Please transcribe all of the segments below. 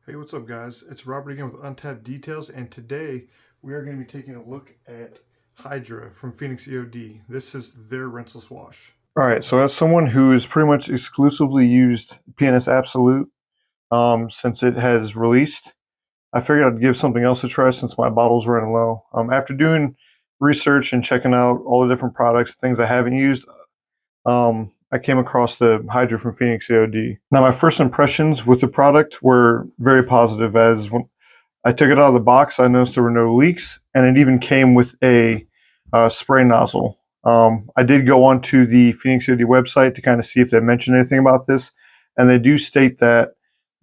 Hey, what's up guys? It's Robert again with Untapped Details, and today we are going to be taking a look at Hydra from Phoenix EOD. This is their rinseless wash. Alright, so as someone who has pretty much exclusively used PNS Absolute since it has released, I figured I'd give something else a try since my bottle's running low. After doing research and checking out all the different products, things I haven't used, I came across the Hydra from Phoenix EOD. Now, my first impressions with the product were very positive, as when I took it out of the box, I noticed there were no leaks, and it even came with a spray nozzle. I did go onto the Phoenix EOD website to kind of see if they mentioned anything about this, and they do state that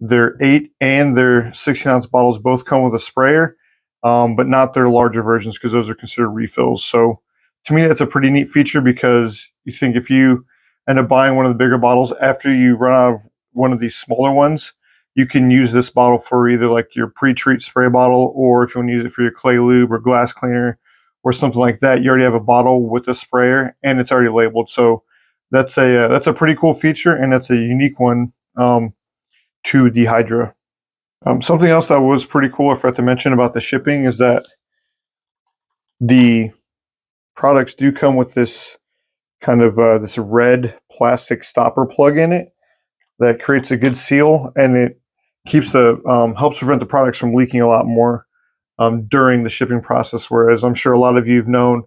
their 8 and their 16-ounce bottles both come with a sprayer, but not their larger versions because those are considered refills. So to me, that's a pretty neat feature, because you think if you end up buying one of the bigger bottles after you run out of one of these smaller ones, you can use this bottle for either like your pre-treat spray bottle, or if you want to use it for your clay lube or glass cleaner or something like that, you already have a bottle with a sprayer and it's already labeled. So that's a pretty cool feature, and that's a unique one to the Hydra. Something else that was pretty cool I forgot to mention about the shipping is that the products do come with this kind of this red plastic stopper plug in it that creates a good seal, and it keeps the helps prevent the products from leaking a lot more during the shipping process. Whereas I'm sure a lot of you have known,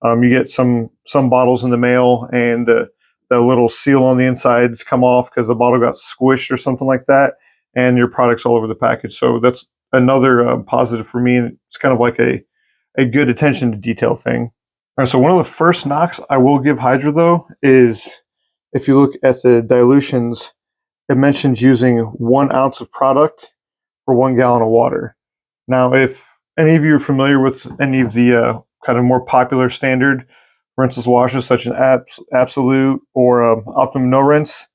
you get some bottles in the mail, and the little seal on the insides come off because the bottle got squished or something like that, and your product's all over the package. So that's another positive for me, and it's kind of like a good attention to detail thing. All right, so one of the first knocks I will give Hydra, though, is if you look at the dilutions, it mentions using 1 ounce of product for 1 gallon of water. Now, if any of you are familiar with any of the kind of more popular standard rinseless washes, such as Absolute or Optimum No Rinse,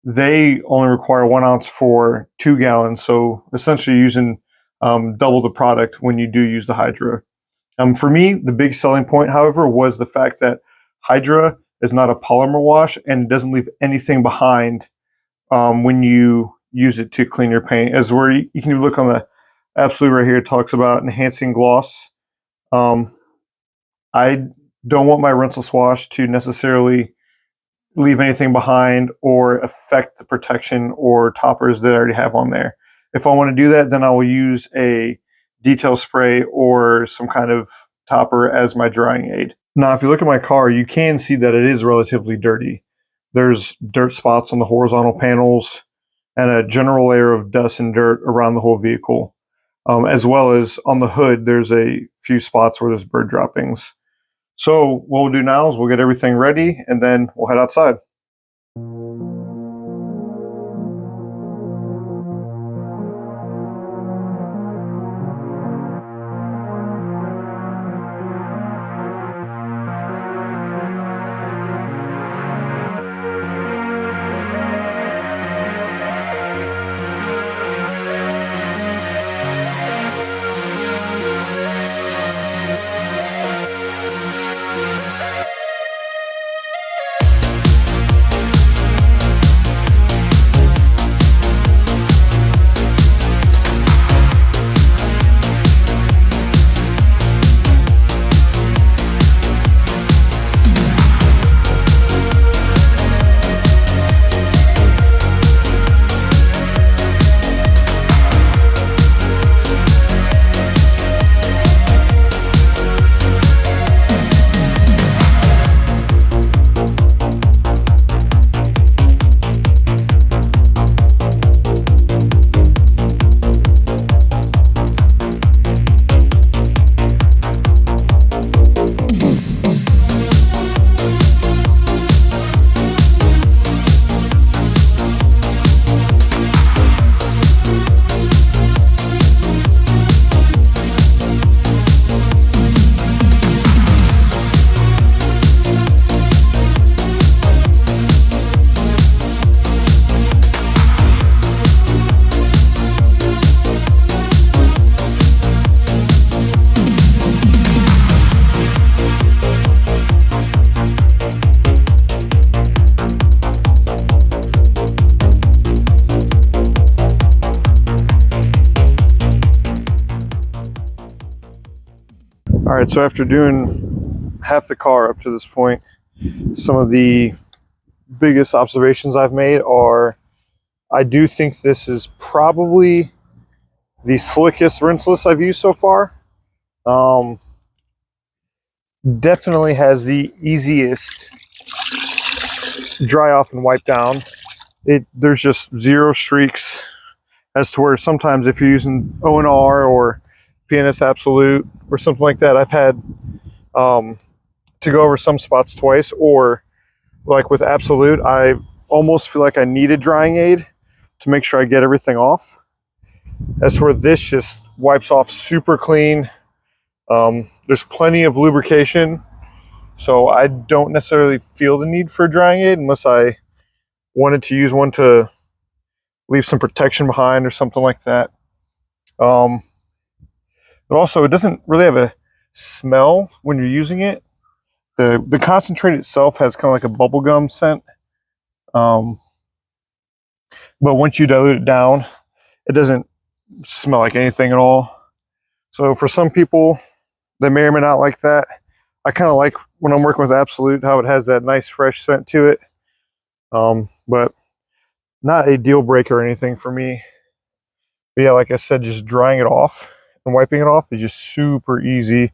they only require 1 ounce for 2 gallons. So essentially using double the product when you do use the Hydra. For me, the big selling point, however, was the fact that Hydra is not a polymer wash and it doesn't leave anything behind when you use it to clean your paint. As where you can look on the Absolute right here, it talks about enhancing gloss. I don't want my rinseless wash to necessarily leave anything behind or affect the protection or toppers that I already have on there. If I want to do that, then I will use a detail spray or some kind of topper as my drying aid. Now, if you look at my car, you can see that it is relatively dirty. There's dirt spots on the horizontal panels and a general layer of dust and dirt around the whole vehicle. As well as on the hood, there's a few spots where there's bird droppings. So what we'll do now is we'll get everything ready, and then we'll head outside. All right, so after doing half the car up to this point, some of the biggest observations I've made are I do think this is probably the slickest rinseless I've used so far. Definitely has the easiest dry off and wipe down. There's just zero streaks, as to where sometimes if you're using O&R or PNS Absolute or something like that, I've had to go over some spots twice, or like with Absolute, I almost feel like I need a drying aid to make sure I get everything off. As where this just wipes off super clean. There's plenty of lubrication, so I don't necessarily feel the need for a drying aid unless I wanted to use one to leave some protection behind or something like that. But also, it doesn't really have a smell when you're using it. The concentrate itself has kind of like a bubblegum scent. But once you dilute it down, it doesn't smell like anything at all. So for some people, they may or may not like that. I kind of like when I'm working with Absolute how it has that nice fresh scent to it. But not a deal breaker or anything for me. But yeah, like I said, just drying it off and wiping it off is just super easy,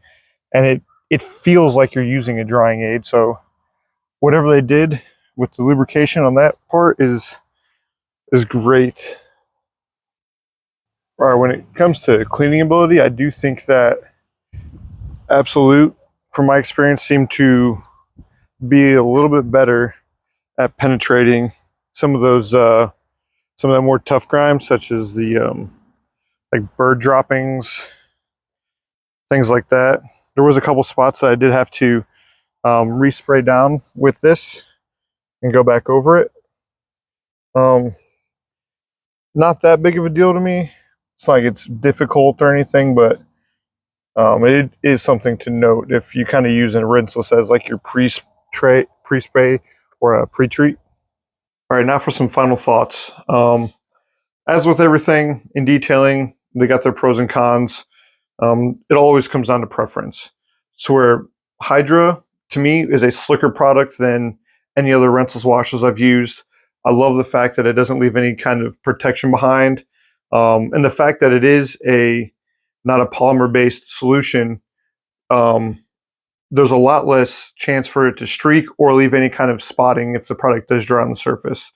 and it feels like you're using a drying aid. So whatever they did with the lubrication on that part is great. All right, when it comes to cleaning ability, I do think that Absolute, from my experience, seemed to be a little bit better at penetrating some of those some of the more tough grimes, such as the like bird droppings, things like that. There was a couple spots that I did have to respray down with this and go back over it. Not that big of a deal to me. It's not like it's difficult or anything, but it is something to note if you kind of use a rinseless as like your pre-spray or a pre-treat. All right, now for some final thoughts. As with everything in detailing, they got their pros and cons. It always comes down to preference. So where Hydra, to me, is a slicker product than any other rinseless washes I've used. I love the fact that it doesn't leave any kind of protection behind. And the fact that it is not a polymer-based solution, there's a lot less chance for it to streak or leave any kind of spotting if the product does dry on the surface.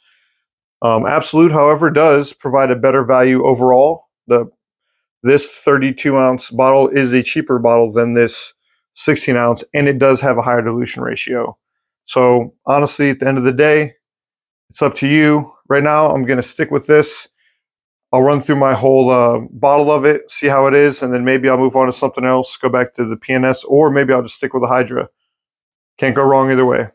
Absolute, however, does provide a better value overall. This 32-ounce bottle is a cheaper bottle than this 16-ounce, and it does have a higher dilution ratio. So honestly, at the end of the day, it's up to you. Right now, I'm going to stick with this. I'll run through my whole bottle of it, see how it is, and then maybe I'll move on to something else, go back to the PNS, or maybe I'll just stick with the Hydra. Can't go wrong either way.